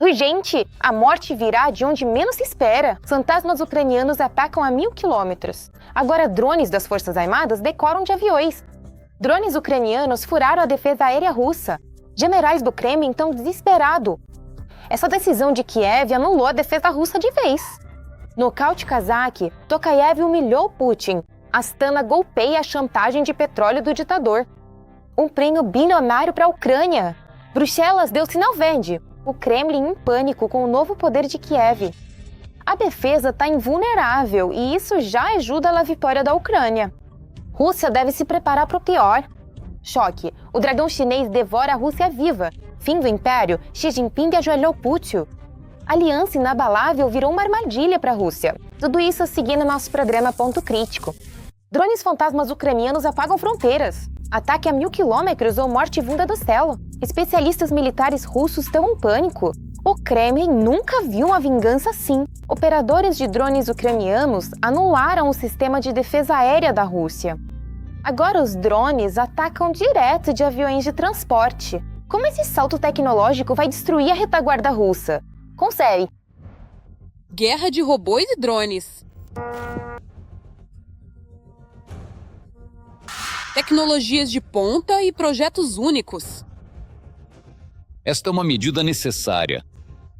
Urgente! A morte virá de onde menos se espera. Fantasmas ucranianos atacam a 1000 quilômetros. Agora drones das Forças Armadas decoram de aviões. Drones ucranianos furaram a defesa aérea russa. Generais do Kremlin estão desesperados. Essa decisão de Kiev anulou a defesa russa de vez. Nocaute cazaque, Tokayev humilhou Putin. Astana golpeia a chantagem de petróleo do ditador. Um prêmio bilionário para a Ucrânia. Bruxelas deu sinal verde. O Kremlin em pânico com o novo poder de Kiev. A defesa está invulnerável e isso já ajuda na vitória da Ucrânia. Rússia deve se preparar para o pior. Choque. O dragão chinês devora a Rússia viva. Fim do império, Xi Jinping ajoelhou Putin. Aliança inabalável virou uma armadilha para a Rússia. Tudo isso seguindo nosso programa Ponto Crítico. Drones fantasmas ucranianos apagam fronteiras. Ataque a 1000 quilômetros ou morte vinda do céu. Especialistas militares russos estão em pânico. O Kremlin nunca viu uma vingança assim. Operadores de drones ucranianos anularam o sistema de defesa aérea da Rússia. Agora os drones atacam direto de aviões de transporte. Como esse salto tecnológico vai destruir a retaguarda russa? Consegue. Guerra de robôs e drones. Tecnologias de ponta e projetos únicos. Esta é uma medida necessária.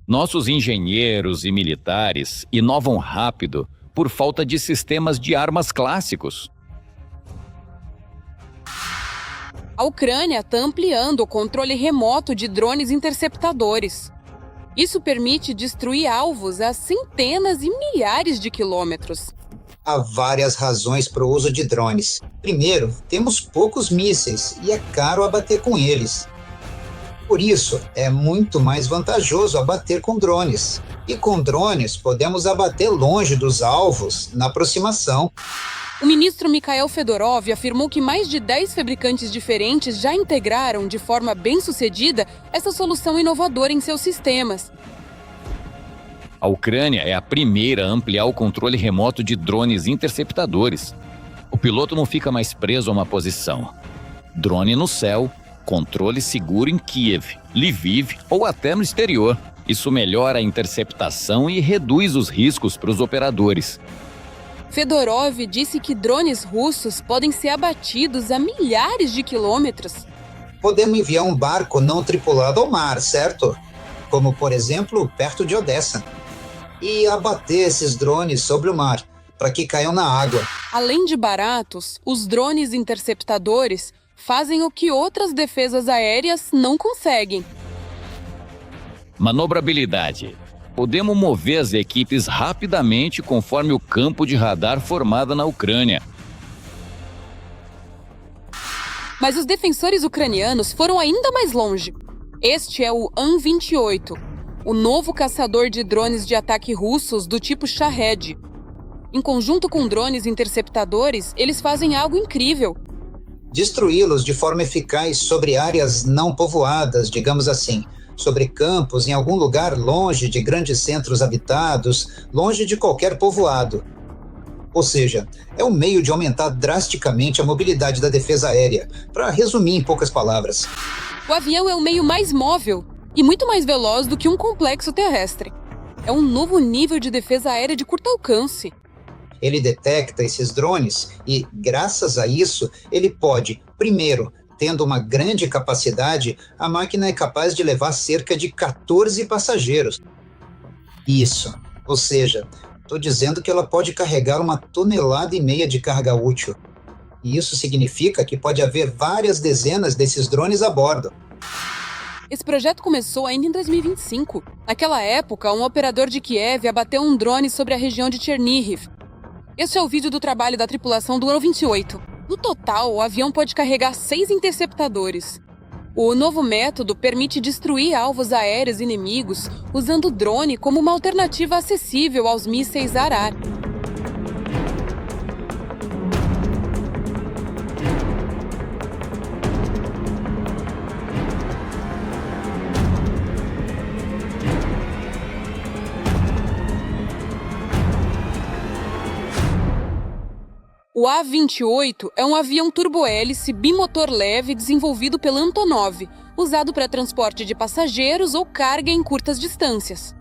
Nossos engenheiros e militares inovam rápido por falta de sistemas de armas clássicos. A Ucrânia está ampliando o controle remoto de drones interceptadores. Isso permite destruir alvos a centenas e milhares de quilômetros. Há várias razões para o uso de drones. Primeiro, temos poucos mísseis e é caro abater com eles. Por isso, é muito mais vantajoso abater com drones. E com drones, podemos abater longe dos alvos, na aproximação. O ministro Mikhail Fedorov afirmou que mais de 10 fabricantes diferentes já integraram de forma bem-sucedida essa solução inovadora em seus sistemas. A Ucrânia é a primeira a ampliar o controle remoto de drones interceptadores. O piloto não fica mais preso a uma posição. Drone no céu, controle seguro em Kiev, Lviv ou até no exterior. Isso melhora a interceptação e reduz os riscos para os operadores. Fedorov disse que drones russos podem ser abatidos a milhares de quilômetros. Podemos enviar um barco não tripulado ao mar, certo? Como, por exemplo, perto de Odessa. E abater esses drones sobre o mar, para que caiam na água. Além de baratos, os drones interceptadores fazem o que outras defesas aéreas não conseguem. Manobrabilidade. Podemos mover as equipes rapidamente conforme o campo de radar formado na Ucrânia. Mas os defensores ucranianos foram ainda mais longe. Este é o An-28, o novo caçador de drones de ataque russos do tipo Shahed. Em conjunto com drones interceptadores, eles fazem algo incrível. Destruí-los de forma eficaz sobre áreas não povoadas, digamos assim, sobre campos em algum lugar longe de grandes centros habitados, longe de qualquer povoado. Ou seja, é um meio de aumentar drasticamente a mobilidade da defesa aérea, para resumir em poucas palavras. O avião é o meio mais móvel e muito mais veloz do que um complexo terrestre. É um novo nível de defesa aérea de curto alcance. Ele detecta esses drones e, graças a isso, ele pode, primeiro, tendo uma grande capacidade, a máquina é capaz de levar cerca de 14 passageiros. Isso, ou seja, estou dizendo que ela pode carregar 1,5 toneladas de carga útil. E isso significa que pode haver várias dezenas desses drones a bordo. Esse projeto começou ainda em 2025. Naquela época, um operador de Kiev abateu um drone sobre a região de Chernihiv. Este é o vídeo do trabalho da tripulação do An-28. No total, o avião pode carregar 6 interceptadores. O novo método permite destruir alvos aéreos inimigos usando o drone como uma alternativa acessível aos mísseis Arar. O A-28 é um avião turbohélice bimotor leve desenvolvido pela Antonov, usado para transporte de passageiros ou carga em curtas distâncias.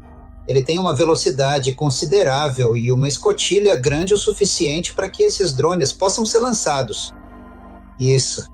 Ele tem uma velocidade considerável e uma escotilha grande o suficiente para que esses drones possam ser lançados. Isso.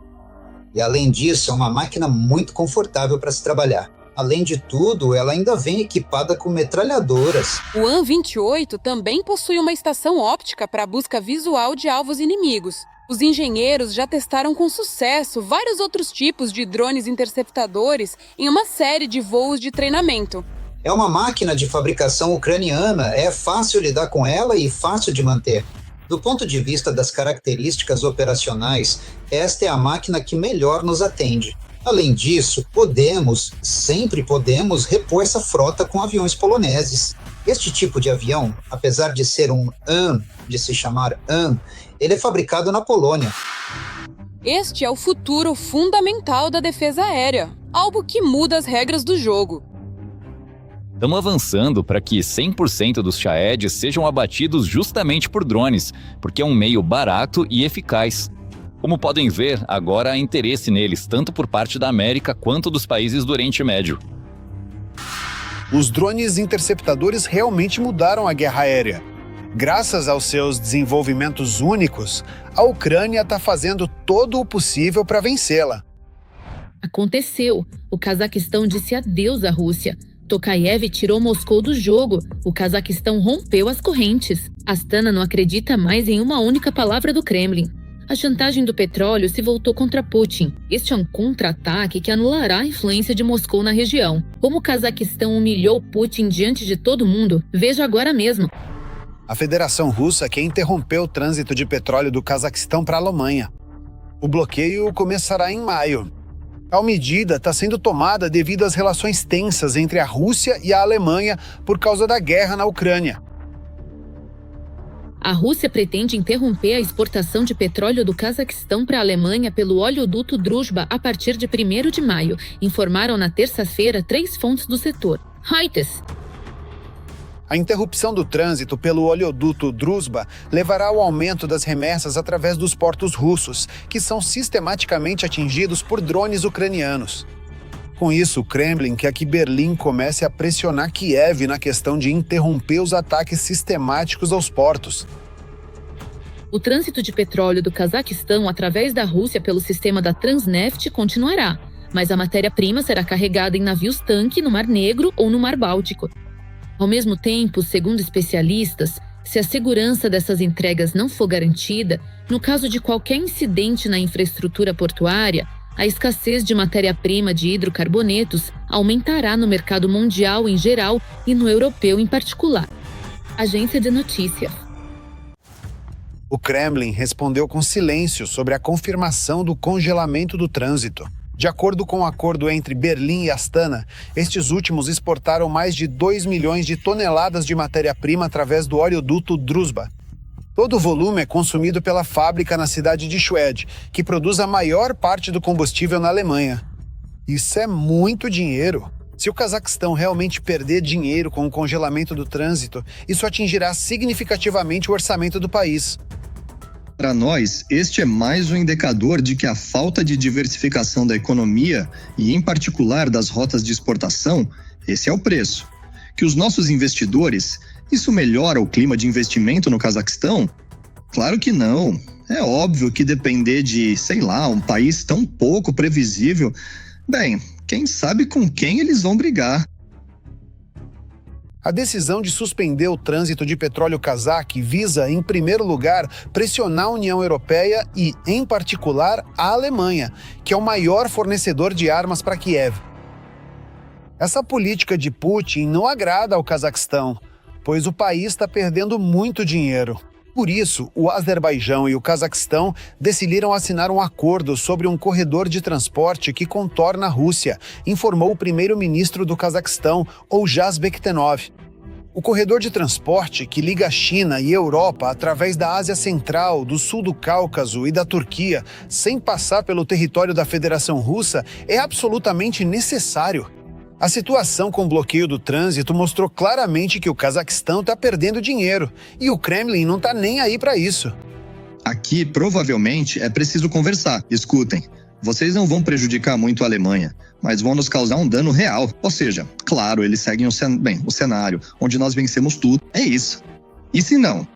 E além disso, é uma máquina muito confortável para se trabalhar. Além de tudo, ela ainda vem equipada com metralhadoras. O An-28 também possui uma estação óptica para a busca visual de alvos inimigos. Os engenheiros já testaram com sucesso vários outros tipos de drones interceptadores em uma série de voos de treinamento. É uma máquina de fabricação ucraniana, é fácil lidar com ela e fácil de manter. Do ponto de vista das características operacionais, esta é a máquina que melhor nos atende. Além disso, sempre podemos repor essa frota com aviões poloneses. Este tipo de avião, apesar de ser de se chamar An, ele é fabricado na Polônia. Este é o futuro fundamental da defesa aérea, algo que muda as regras do jogo. Estamos avançando para que 100% dos Shahed sejam abatidos justamente por drones, porque é um meio barato e eficaz. Como podem ver, agora há interesse neles, tanto por parte da América quanto dos países do Oriente Médio. Os drones interceptadores realmente mudaram a guerra aérea. Graças aos seus desenvolvimentos únicos, a Ucrânia está fazendo todo o possível para vencê-la. Aconteceu. O Cazaquistão disse adeus à Rússia. Tokayev tirou Moscou do jogo. O Cazaquistão rompeu as correntes. Astana não acredita mais em uma única palavra do Kremlin. A chantagem do petróleo se voltou contra Putin. Este é um contra-ataque que anulará a influência de Moscou na região. Como o Cazaquistão humilhou Putin diante de todo mundo, veja agora mesmo. A Federação Russa quer interromper o trânsito de petróleo do Cazaquistão para a Alemanha. O bloqueio começará em maio. A medida está sendo tomada devido às relações tensas entre a Rússia e a Alemanha por causa da guerra na Ucrânia. A Rússia pretende interromper a exportação de petróleo do Cazaquistão para a Alemanha pelo oleoduto Druzhba a partir de 1º de maio, informaram na terça-feira 3 fontes do setor. Reuters. A interrupção do trânsito pelo oleoduto Druzhba levará ao aumento das remessas através dos portos russos, que são sistematicamente atingidos por drones ucranianos. Com isso, o Kremlin quer que Berlim comece a pressionar Kiev na questão de interromper os ataques sistemáticos aos portos. O trânsito de petróleo do Cazaquistão através da Rússia pelo sistema da Transneft continuará, mas a matéria-prima será carregada em navios-tanque no Mar Negro ou no Mar Báltico. Ao mesmo tempo, segundo especialistas, se a segurança dessas entregas não for garantida, no caso de qualquer incidente na infraestrutura portuária, a escassez de matéria-prima de hidrocarbonetos aumentará no mercado mundial em geral e no europeu em particular. Agência de Notícias. O Kremlin respondeu com silêncio sobre a confirmação do congelamento do trânsito. De acordo com o acordo entre Berlim e Astana, estes últimos exportaram mais de 2 milhões de toneladas de matéria-prima através do oleoduto Druzhba. Todo o volume é consumido pela fábrica na cidade de Schwedt, que produz a maior parte do combustível na Alemanha. Isso é muito dinheiro. Se o Cazaquistão realmente perder dinheiro com o congelamento do trânsito, isso atingirá significativamente o orçamento do país. Para nós, este é mais um indicador de que a falta de diversificação da economia, e em particular das rotas de exportação, esse é o preço. Que os nossos investidores, isso melhora o clima de investimento no Cazaquistão? Claro que não. É óbvio que depender de, um país tão pouco previsível, quem sabe com quem eles vão brigar. A decisão de suspender o trânsito de petróleo cazaque visa, em primeiro lugar, pressionar a União Europeia e, em particular, a Alemanha, que é o maior fornecedor de armas para Kiev. Essa política de Putin não agrada ao Cazaquistão, pois o país está perdendo muito dinheiro. Por isso, o Azerbaijão e o Cazaquistão decidiram assinar um acordo sobre um corredor de transporte que contorna a Rússia, informou o primeiro-ministro do Cazaquistão, Oujaz Bektenov. O corredor de transporte que liga a China e a Europa através da Ásia Central, do sul do Cáucaso e da Turquia, sem passar pelo território da Federação Russa, é absolutamente necessário. A situação com o bloqueio do trânsito mostrou claramente que o Cazaquistão está perdendo dinheiro e o Kremlin não está nem aí para isso. Aqui, provavelmente, é preciso conversar. Escutem, Vocês não vão prejudicar muito a Alemanha, mas vão nos causar um dano real. Ou seja, claro, eles seguem o cenário onde nós vencemos tudo. É isso. E se não?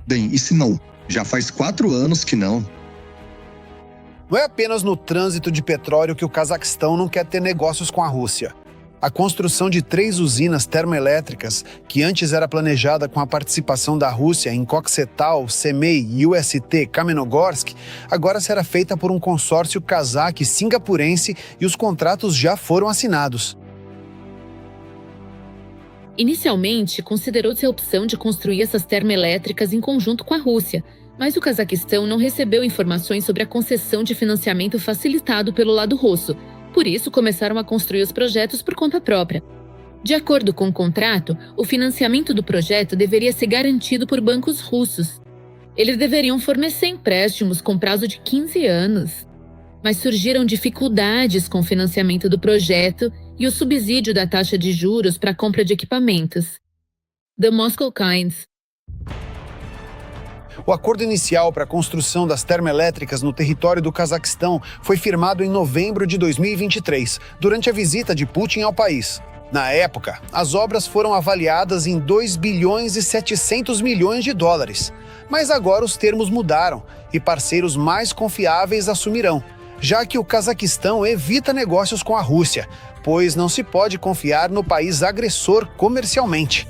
Bem, e se não? Já faz 4 anos que não. Não é apenas no trânsito de petróleo que o Cazaquistão não quer ter negócios com a Rússia. A construção de 3 usinas termoelétricas, que antes era planejada com a participação da Rússia em Kokshetau, Semei e UST Kamenogorsk, agora será feita por um consórcio cazaque singapurense e os contratos já foram assinados. Inicialmente, considerou-se a opção de construir essas termoelétricas em conjunto com a Rússia, mas o Cazaquistão não recebeu informações sobre a concessão de financiamento facilitado pelo lado russo. Por isso, começaram a construir os projetos por conta própria. De acordo com o contrato, o financiamento do projeto deveria ser garantido por bancos russos. Eles deveriam fornecer empréstimos com prazo de 15 anos. Mas surgiram dificuldades com o financiamento do projeto e o subsídio da taxa de juros para a compra de equipamentos. The Moscow Kinds. O acordo inicial para a construção das termoelétricas no território do Cazaquistão foi firmado em novembro de 2023, durante a visita de Putin ao país. Na época, as obras foram avaliadas em 2 bilhões e 700 milhões de dólares. Mas agora os termos mudaram e parceiros mais confiáveis assumirão, já que o Cazaquistão evita negócios com a Rússia, pois não se pode confiar no país agressor comercialmente.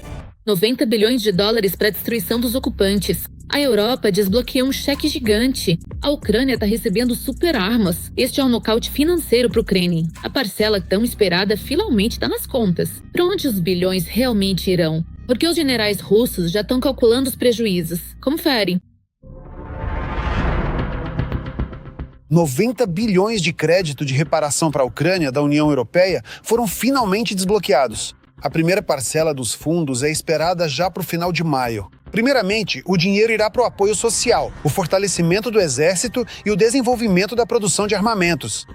90 bilhões de dólares para a destruição dos ocupantes. A Europa desbloqueou um cheque gigante. A Ucrânia está recebendo super armas. Este é um nocaute financeiro para o Kremlin. A parcela tão esperada finalmente está nas contas. Para onde os bilhões realmente irão? Porque os generais russos já estão calculando os prejuízos. Confere. 90 bilhões de crédito de reparação para a Ucrânia da União Europeia foram finalmente desbloqueados. A primeira parcela dos fundos é esperada já para o final de maio. Primeiramente, o dinheiro irá para o apoio social, o fortalecimento do exército e o desenvolvimento da produção de armamentos.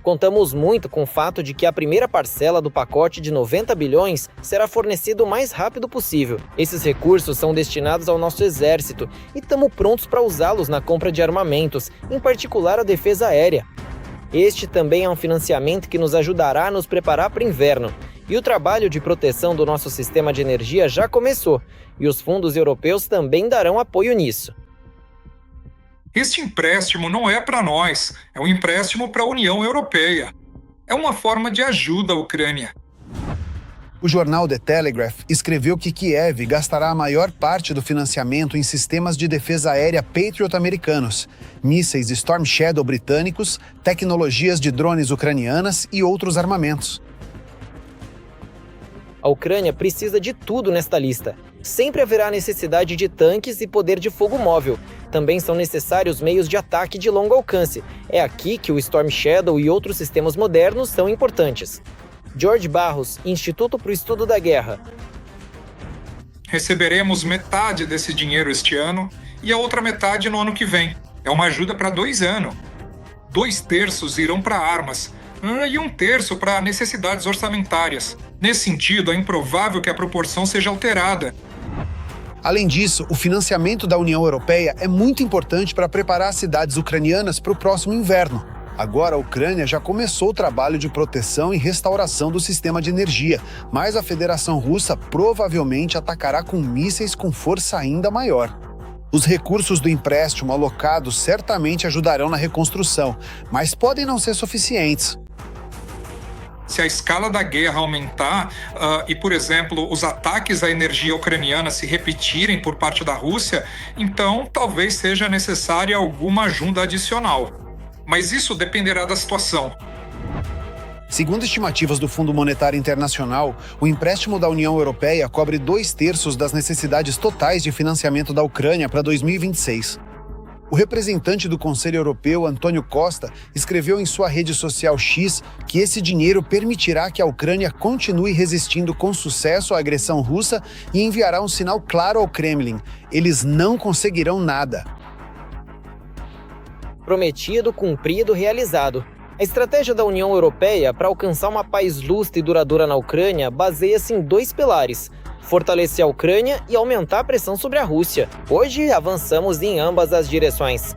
Contamos muito com o fato de que a primeira parcela do pacote de 90 bilhões será fornecida o mais rápido possível. Esses recursos são destinados ao nosso exército e estamos prontos para usá-los na compra de armamentos, em particular a defesa aérea. Este também é um financiamento que nos ajudará a nos preparar para o inverno. E o trabalho de proteção do nosso sistema de energia já começou, e os fundos europeus também darão apoio nisso. Este empréstimo não é para nós, é um empréstimo para a União Europeia. É uma forma de ajuda à Ucrânia. O jornal The Telegraph escreveu que Kiev gastará a maior parte do financiamento em sistemas de defesa aérea Patriot americanos, mísseis Storm Shadow britânicos, tecnologias de drones ucranianas e outros armamentos. A Ucrânia precisa de tudo nesta lista. Sempre haverá necessidade de tanques e poder de fogo móvel. Também são necessários meios de ataque de longo alcance. É aqui que o Storm Shadow e outros sistemas modernos são importantes. George Barros, Instituto para o Estudo da Guerra. Receberemos metade desse dinheiro este ano e a outra metade no ano que vem. É uma ajuda para 2 anos. 2/3 irão para armas e 1/3 para necessidades orçamentárias. Nesse sentido, é improvável que a proporção seja alterada. Além disso, o financiamento da União Europeia é muito importante para preparar as cidades ucranianas para o próximo inverno. Agora, a Ucrânia já começou o trabalho de proteção e restauração do sistema de energia, mas a Federação Russa provavelmente atacará com mísseis com força ainda maior. Os recursos do empréstimo alocados certamente ajudarão na reconstrução, mas podem não ser suficientes. Se a escala da guerra aumentar e, por exemplo, os ataques à energia ucraniana se repetirem por parte da Rússia, então talvez seja necessária alguma ajuda adicional. Mas isso dependerá da situação. Segundo estimativas do Fundo Monetário Internacional, o empréstimo da União Europeia cobre 2/3 das necessidades totais de financiamento da Ucrânia para 2026. O representante do Conselho Europeu, Antônio Costa, escreveu em sua rede social X que esse dinheiro permitirá que a Ucrânia continue resistindo com sucesso à agressão russa e enviará um sinal claro ao Kremlin: eles não conseguirão nada. Prometido, cumprido, realizado. A estratégia da União Europeia para alcançar uma paz justa e duradoura na Ucrânia baseia-se em 2 pilares: fortalecer a Ucrânia e aumentar a pressão sobre a Rússia. Hoje avançamos em ambas as direções.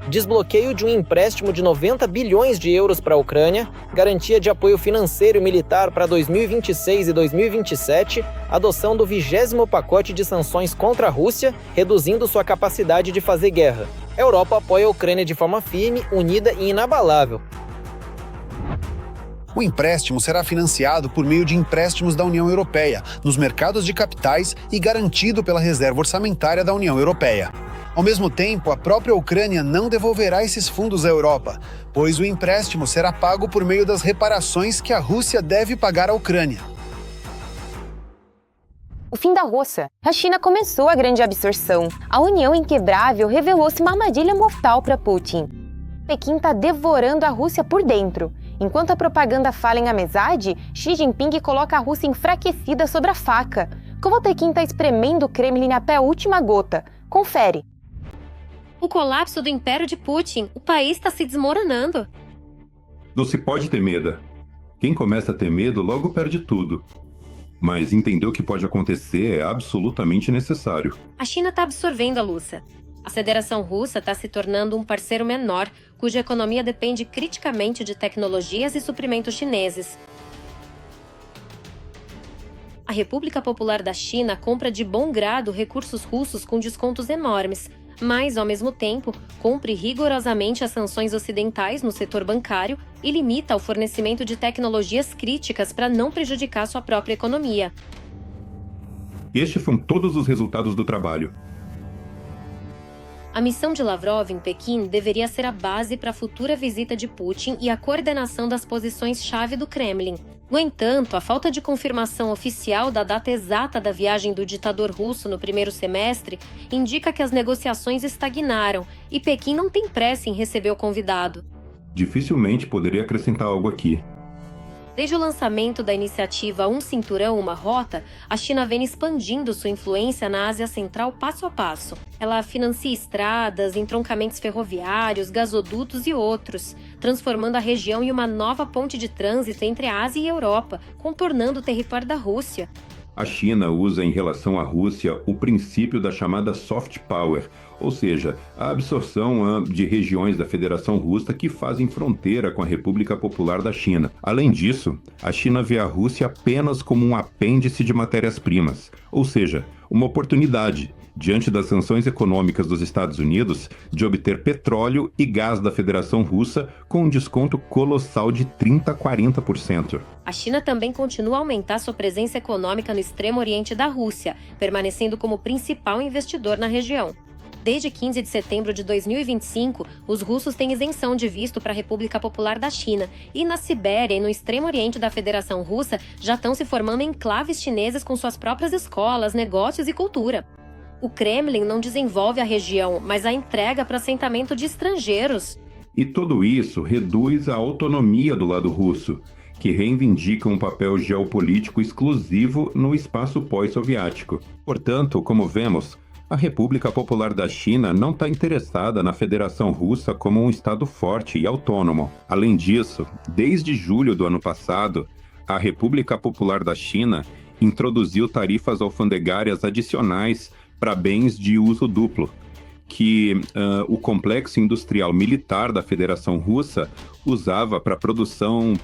desbloqueio de um empréstimo de 90 bilhões de euros para a Ucrânia, garantia de apoio financeiro e militar para 2026 e 2027, adoção do 20º pacote de sanções contra a Rússia, reduzindo sua capacidade de fazer guerra. A Europa apoia a Ucrânia de forma firme, unida e inabalável. O empréstimo será financiado por meio de empréstimos da União Europeia, nos mercados de capitais e garantido pela reserva orçamentária da União Europeia. Ao mesmo tempo, a própria Ucrânia não devolverá esses fundos à Europa, pois o empréstimo será pago por meio das reparações que a Rússia deve pagar à Ucrânia. O fim da Rússia. A China começou a grande absorção. A União Inquebrável revelou-se uma armadilha mortal para Putin. Pequim está devorando a Rússia por dentro. Enquanto a propaganda fala em amizade, Xi Jinping coloca a Rússia enfraquecida sobre a faca. Como Pequim está espremendo o Kremlin até a última gota. Confere. O colapso do Império de Putin. O país está se desmoronando. Não se pode ter medo. Quem começa a ter medo logo perde tudo. Mas entender o que pode acontecer é absolutamente necessário. A China está absorvendo a Rússia. A Federação Russa está se tornando um parceiro menor, cuja economia depende criticamente de tecnologias e suprimentos chineses. A República Popular da China compra de bom grado recursos russos com descontos enormes, mas, ao mesmo tempo, cumpre rigorosamente as sanções ocidentais no setor bancário e limita o fornecimento de tecnologias críticas para não prejudicar sua própria economia. Estes foram todos os resultados do trabalho. A missão de Lavrov em Pequim deveria ser a base para a futura visita de Putin e a coordenação das posições-chave do Kremlin. No entanto, a falta de confirmação oficial da data exata da viagem do ditador russo no primeiro semestre indica que as negociações estagnaram e Pequim não tem pressa em receber o convidado. Dificilmente poderia acrescentar algo aqui. Desde o lançamento da iniciativa Um Cinturão, Uma Rota, a China vem expandindo sua influência na Ásia Central passo a passo. Ela financia estradas, entroncamentos ferroviários, gasodutos e outros, transformando a região em uma nova ponte de trânsito entre a Ásia e a Europa, contornando o território da Rússia. A China usa em relação à Rússia o princípio da chamada soft power, ou seja, a absorção de regiões da Federação Russa que fazem fronteira com a República Popular da China. Além disso, a China vê a Rússia apenas como um apêndice de matérias-primas, ou seja, uma oportunidade, diante das sanções econômicas dos Estados Unidos, de obter petróleo e gás da Federação Russa com um desconto colossal de 30% a 40%. A China também continua a aumentar sua presença econômica no extremo oriente da Rússia, permanecendo como principal investidor na região. Desde 15 de setembro de 2025, os russos têm isenção de visto para a República Popular da China, e na Sibéria e no extremo oriente da Federação Russa já estão se formando enclaves chineses com suas próprias escolas, negócios e cultura. O Kremlin não desenvolve a região, mas a entrega para assentamento de estrangeiros. E tudo isso reduz a autonomia do lado russo, que reivindica um papel geopolítico exclusivo no espaço pós-soviético. Portanto, como vemos, a República Popular da China não está interessada na Federação Russa como um Estado forte e autônomo. Além disso, desde julho do ano passado, a República Popular da China introduziu tarifas alfandegárias adicionais para bens de uso duplo, que o complexo industrial militar da Federação Russa usava para a produção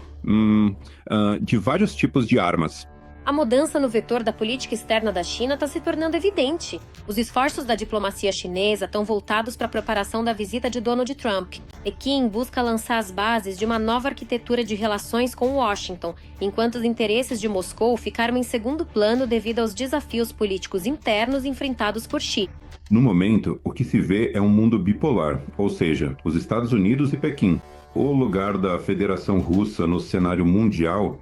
de vários tipos de armas. A mudança no vetor da política externa da China está se tornando evidente. Os esforços da diplomacia chinesa estão voltados para a preparação da visita de Donald Trump. Pequim busca lançar as bases de uma nova arquitetura de relações com Washington, enquanto os interesses de Moscou ficaram em segundo plano devido aos desafios políticos internos enfrentados por Xi. No momento, o que se vê é um mundo bipolar, ou seja, os Estados Unidos e Pequim. O lugar da Federação Russa no cenário mundial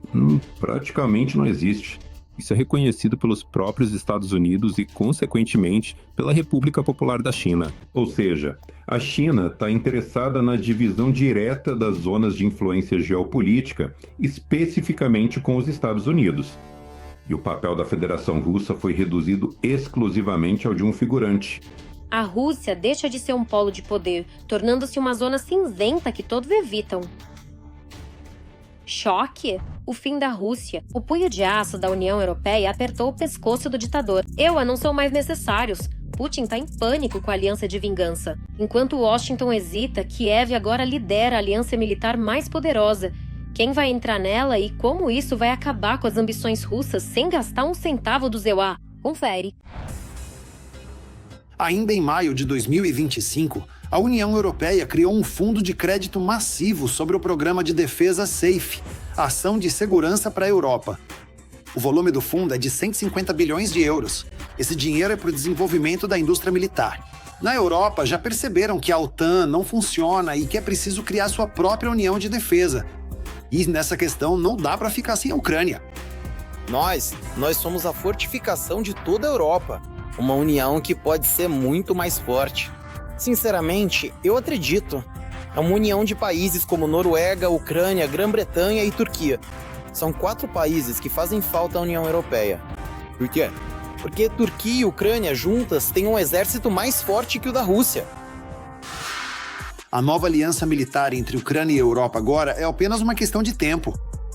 praticamente não existe. Isso é reconhecido pelos próprios Estados Unidos e, consequentemente, pela República Popular da China. Ou seja, a China está interessada na divisão direta das zonas de influência geopolítica, especificamente com os Estados Unidos. E o papel da Federação Russa foi reduzido exclusivamente ao de um figurante. A Rússia deixa de ser um polo de poder, tornando-se uma zona cinzenta que todos evitam. Choque? O fim da Rússia. O punho de aço da União Europeia apertou o pescoço do ditador. EUA não são mais necessários. Putin está em pânico com a aliança de vingança. Enquanto Washington hesita, Kiev agora lidera a aliança militar mais poderosa. Quem vai entrar nela e como isso vai acabar com as ambições russas sem gastar um centavo do ZEUA? Confere. Ainda em maio de 2025, a União Europeia criou um fundo de crédito massivo sobre o programa de defesa SAFE, Ação de Segurança para a Europa. O volume do fundo é de 150 bilhões de euros. Esse dinheiro é para o desenvolvimento da indústria militar. Na Europa, já perceberam que a OTAN não funciona e que é preciso criar sua própria união de defesa. E nessa questão não dá para ficar sem a Ucrânia. Nós somos a fortificação de toda a Europa. Uma união que pode ser muito mais forte. Sinceramente, eu acredito. É uma união de países como Noruega, Ucrânia, Grã-Bretanha e Turquia. São 4 países que fazem falta à União Europeia. Por quê? Porque Turquia e Ucrânia juntas têm um exército mais forte que o da Rússia. A nova aliança militar entre Ucrânia e Europa agora é apenas uma questão de tempo.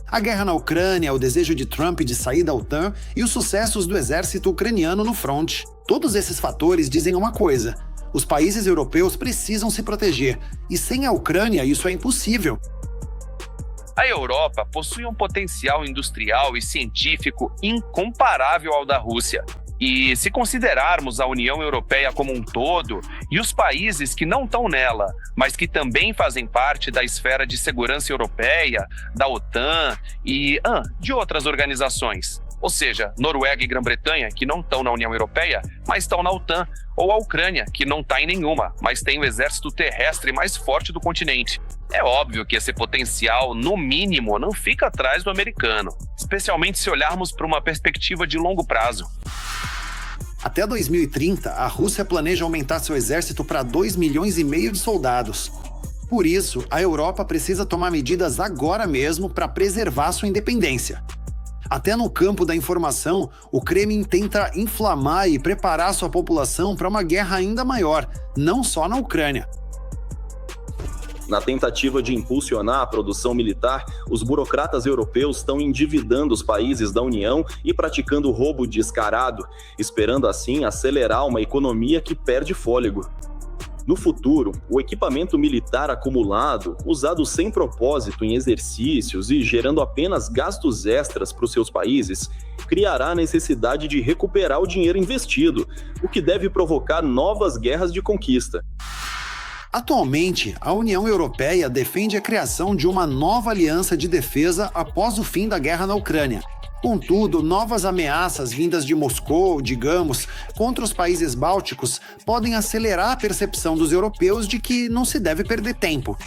A guerra na Ucrânia, o desejo de Trump de sair da OTAN e os sucessos do exército ucraniano no fronte. Todos esses fatores dizem uma coisa: os países europeus precisam se proteger, e sem a Ucrânia isso é impossível. A Europa possui um potencial industrial e científico incomparável ao da Rússia. E se considerarmos a União Europeia como um todo e os países que não estão nela, mas que também fazem parte da esfera de segurança europeia, da OTAN e de outras organizações, ou seja, Noruega e Grã-Bretanha, que não estão na União Europeia, mas estão na OTAN, ou a Ucrânia, que não está em nenhuma, mas tem o exército terrestre mais forte do continente. É óbvio que esse potencial, no mínimo, não fica atrás do americano, especialmente se olharmos para uma perspectiva de longo prazo. Até 2030, a Rússia planeja aumentar seu exército para 2,5 milhões de soldados. Por isso, a Europa precisa tomar medidas agora mesmo para preservar sua independência. Até no campo da informação, o Kremlin tenta inflamar e preparar sua população para uma guerra ainda maior, não só na Ucrânia. Na tentativa de impulsionar a produção militar, os burocratas europeus estão endividando os países da União e praticando roubo descarado, esperando assim acelerar uma economia que perde fôlego. No futuro, o equipamento militar acumulado, usado sem propósito em exercícios e gerando apenas gastos extras para os seus países, criará a necessidade de recuperar o dinheiro investido, o que deve provocar novas guerras de conquista. Atualmente, a União Europeia defende a criação de uma nova aliança de defesa após o fim da guerra na Ucrânia. Contudo, novas ameaças vindas de Moscou, digamos, contra os países bálticos podem acelerar a percepção dos europeus de que não se deve perder tempo.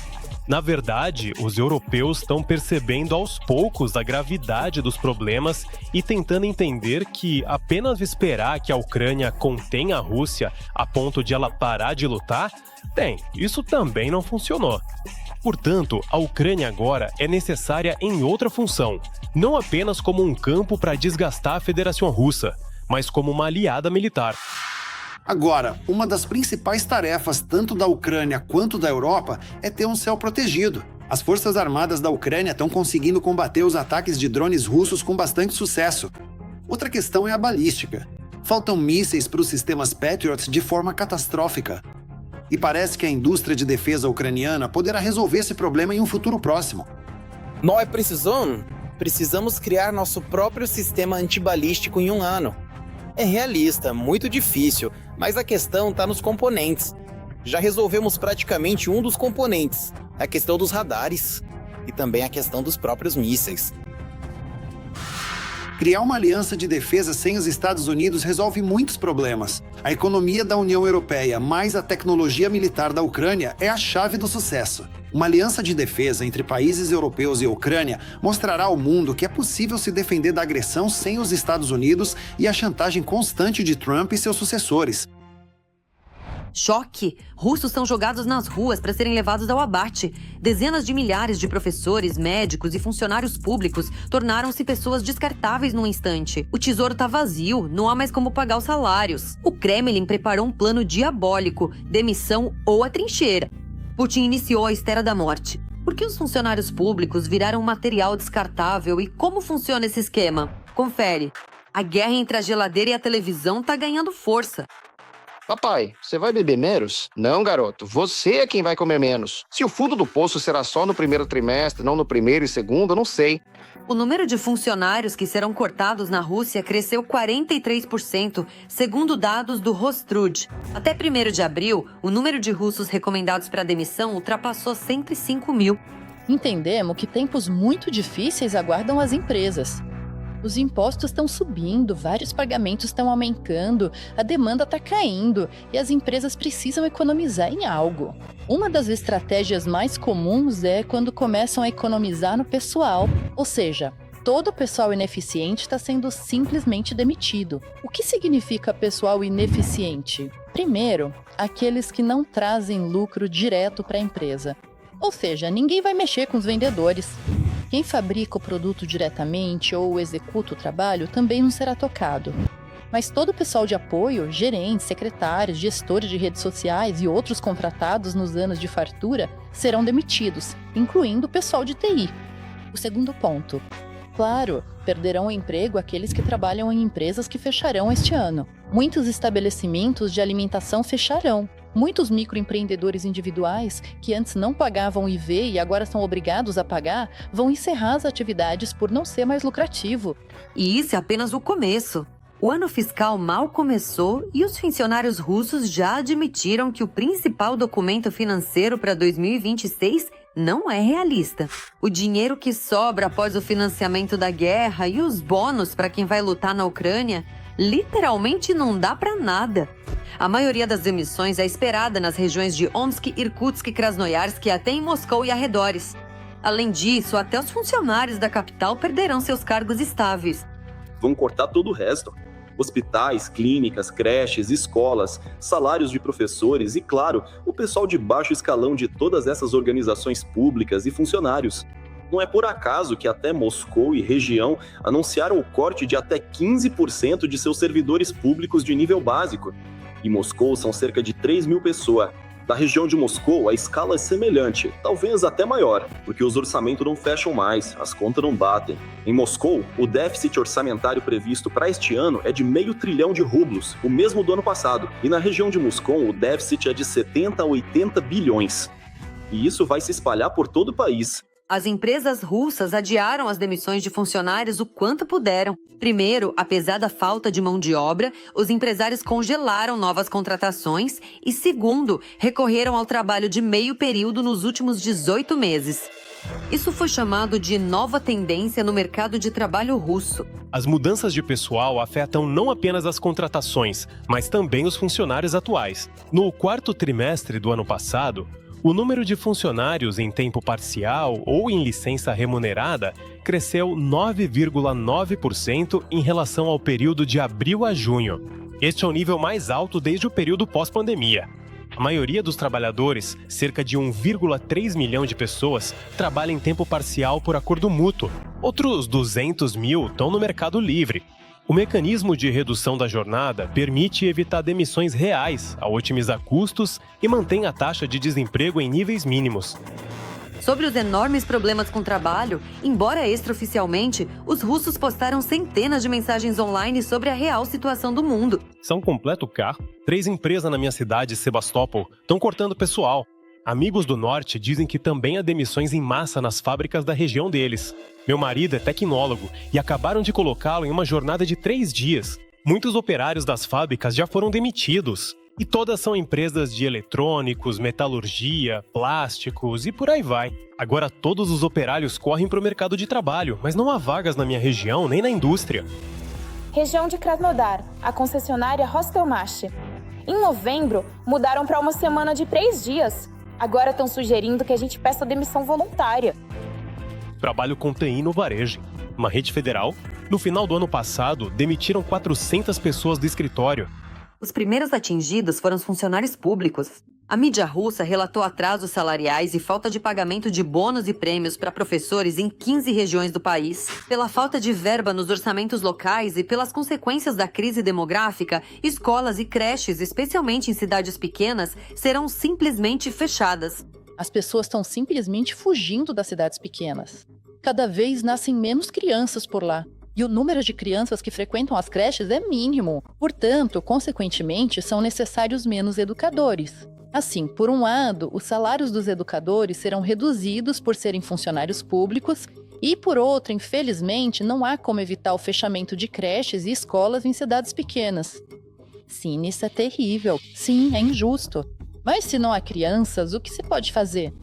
Na verdade, os europeus estão percebendo aos poucos a gravidade dos problemas e tentando entender que apenas esperar que a Ucrânia contenha a Rússia a ponto de ela parar de lutar, isso também não funcionou. Portanto, a Ucrânia agora é necessária em outra função, não apenas como um campo para desgastar a Federação Russa, mas como uma aliada militar. Agora, uma das principais tarefas tanto da Ucrânia quanto da Europa é ter um céu protegido. As forças armadas da Ucrânia estão conseguindo combater os ataques de drones russos com bastante sucesso. Outra questão é a balística. Faltam mísseis para os sistemas Patriot de forma catastrófica. E parece que a indústria de defesa ucraniana poderá resolver esse problema em um futuro próximo. Nós precisamos criar nosso próprio sistema antibalístico em um ano. É realista, muito difícil, mas a questão está nos componentes. Já resolvemos praticamente um dos componentes, a questão dos radares e também a questão dos próprios mísseis. Criar uma aliança de defesa sem os Estados Unidos resolve muitos problemas. A economia da União Europeia mais a tecnologia militar da Ucrânia é a chave do sucesso. Uma aliança de defesa entre países europeus e Ucrânia mostrará ao mundo que é possível se defender da agressão sem os Estados Unidos e a chantagem constante de Trump e seus sucessores. Choque! Russos são jogados nas ruas para serem levados ao abate. Dezenas de milhares de professores, médicos e funcionários públicos tornaram-se pessoas descartáveis num instante. O tesouro tá vazio, não há mais como pagar os salários. O Kremlin preparou um plano diabólico, demissão ou a trincheira. Putin iniciou a Esteira da Morte. Por que os funcionários públicos viraram material descartável e como funciona esse esquema? Confere. A guerra entre a geladeira e a televisão tá ganhando força. Papai, você vai beber menos? Não, garoto, você é quem vai comer menos. Se o fundo do poço será só no primeiro trimestre, não no primeiro e segundo, eu não sei. O número de funcionários que serão cortados na Rússia cresceu 43%, segundo dados do Rostrud. Até 1º de abril, o número de russos recomendados para demissão ultrapassou 105 mil. Entendemos que tempos muito difíceis aguardam as empresas. Os impostos estão subindo, vários pagamentos estão aumentando, a demanda está caindo e as empresas precisam economizar em algo. Uma das estratégias mais comuns é quando começam a economizar no pessoal, ou seja, todo o pessoal ineficiente está sendo simplesmente demitido. O que significa pessoal ineficiente? Primeiro, aqueles que não trazem lucro direto para a empresa. Ou seja, ninguém vai mexer com os vendedores. Quem fabrica o produto diretamente ou executa o trabalho também não será tocado. Mas todo o pessoal de apoio, gerentes, secretários, gestores de redes sociais e outros contratados nos anos de fartura serão demitidos, incluindo o pessoal de TI. O segundo ponto. Claro, perderão o emprego aqueles que trabalham em empresas que fecharão este ano. Muitos estabelecimentos de alimentação fecharão. Muitos microempreendedores individuais, que antes não pagavam IV e agora são obrigados a pagar, vão encerrar as atividades por não ser mais lucrativo. E isso é apenas o começo. O ano fiscal mal começou e os funcionários russos já admitiram que o principal documento financeiro para 2026 não é realista. O dinheiro que sobra após o financiamento da guerra e os bônus para quem vai lutar na Ucrânia literalmente não dá para nada. A maioria das demissões é esperada nas regiões de Omsk, Irkutsk e Krasnoyarsk e até em Moscou e arredores. Além disso, até os funcionários da capital perderão seus cargos estáveis. Vão cortar todo o resto. Hospitais, clínicas, creches, escolas, salários de professores e, claro, o pessoal de baixo escalão de todas essas organizações públicas e funcionários. Não é por acaso que até Moscou e região anunciaram o corte de até 15% de seus servidores públicos de nível básico. Em Moscou são cerca de 3 mil pessoas. Na região de Moscou, a escala é semelhante, talvez até maior, porque os orçamentos não fecham mais, as contas não batem. Em Moscou, o déficit orçamentário previsto para este ano é de R$500 bilhão, o mesmo do ano passado. E na região de Moscou, o déficit é de 70 a 80 bilhões. E isso vai se espalhar por todo o país. As empresas russas adiaram as demissões de funcionários o quanto puderam. Primeiro, apesar da falta de mão de obra, os empresários congelaram novas contratações e, segundo, recorreram ao trabalho de meio período nos últimos 18 meses. Isso foi chamado de nova tendência no mercado de trabalho russo. As mudanças de pessoal afetam não apenas as contratações, mas também os funcionários atuais. No quarto trimestre do ano passado, o número de funcionários em tempo parcial ou em licença remunerada cresceu 9,9% em relação ao período de abril a junho. Este é o nível mais alto desde o período pós-pandemia. A maioria dos trabalhadores, cerca de 1,3 milhão de pessoas, trabalha em tempo parcial por acordo mútuo. Outros 200 mil estão no mercado livre. O mecanismo de redução da jornada permite evitar demissões reais, a otimizar custos e mantém a taxa de desemprego em níveis mínimos. Sobre os enormes problemas com o trabalho, embora extraoficialmente, os russos postaram centenas de mensagens online sobre a real situação do mundo. São completo carro. 3 empresas na minha cidade, Sebastopol, estão cortando pessoal. Amigos do norte dizem que também há demissões em massa nas fábricas da região deles. Meu marido é tecnólogo e acabaram de colocá-lo em uma jornada de 3 dias. Muitos operários das fábricas já foram demitidos. E todas são empresas de eletrônicos, metalurgia, plásticos e por aí vai. Agora todos os operários correm para o mercado de trabalho, mas não há vagas na minha região nem na indústria. Região de Krasnodar, a concessionária Hostelmash. Em novembro, mudaram para uma semana de 3 dias. Agora estão sugerindo que a gente peça demissão voluntária. Trabalho com TI no varejo. Uma rede federal. No final do ano passado, demitiram 400 pessoas do escritório. Os primeiros atingidos foram os funcionários públicos. A mídia russa relatou atrasos salariais e falta de pagamento de bônus e prêmios para professores em 15 regiões do país. Pela falta de verba nos orçamentos locais e pelas consequências da crise demográfica, escolas e creches, especialmente em cidades pequenas, serão simplesmente fechadas. As pessoas estão simplesmente fugindo das cidades pequenas. Cada vez nascem menos crianças por lá. E o número de crianças que frequentam as creches é mínimo. Portanto, consequentemente, são necessários menos educadores. Assim, por um lado, os salários dos educadores serão reduzidos por serem funcionários públicos e, por outro, infelizmente, não há como evitar o fechamento de creches e escolas em cidades pequenas. Sim, isso é terrível. Sim, é injusto. Mas se não há crianças, o que se pode fazer?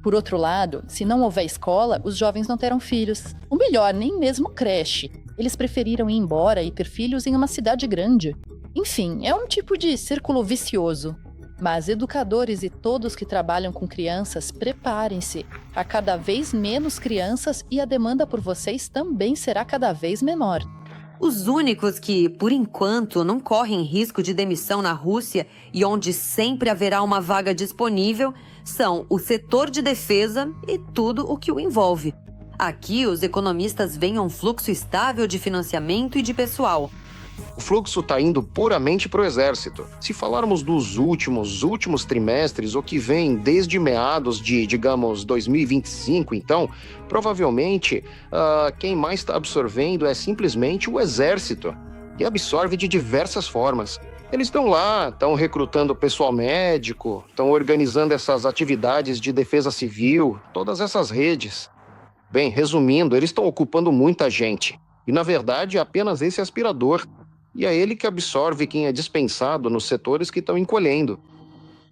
Por outro lado, se não houver escola, os jovens não terão filhos. Ou melhor, nem mesmo creche. Eles preferiram ir embora e ter filhos em uma cidade grande. Enfim, é um tipo de círculo vicioso. Mas educadores e todos que trabalham com crianças, preparem-se. Há cada vez menos crianças e a demanda por vocês também será cada vez menor. Os únicos que, por enquanto, não correm risco de demissão na Rússia e onde sempre haverá uma vaga disponível são o setor de defesa e tudo o que o envolve. Aqui, os economistas veem um fluxo estável de financiamento e de pessoal. O fluxo está indo puramente para o Exército. Se falarmos dos últimos trimestres, ou que vem desde meados de, digamos, 2025, então, provavelmente, quem mais está absorvendo é simplesmente o Exército, e absorve de diversas formas. Eles estão lá, estão recrutando pessoal médico, estão organizando essas atividades de defesa civil, todas essas redes. Bem, resumindo, eles estão ocupando muita gente. E, na verdade, é apenas esse aspirador. E é ele que absorve quem é dispensado nos setores que estão encolhendo.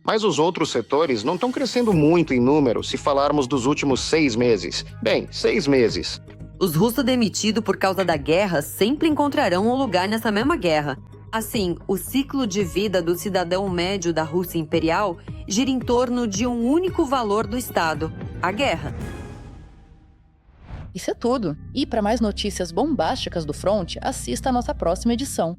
Mas os outros setores não estão crescendo muito em número se falarmos dos últimos 6 meses. Bem, 6 meses. Os russos demitidos por causa da guerra sempre encontrarão um lugar nessa mesma guerra. Assim, o ciclo de vida do cidadão médio da Rússia imperial gira em torno de um único valor do Estado: a guerra. Isso é tudo. E para mais notícias bombásticas do front, assista a nossa próxima edição.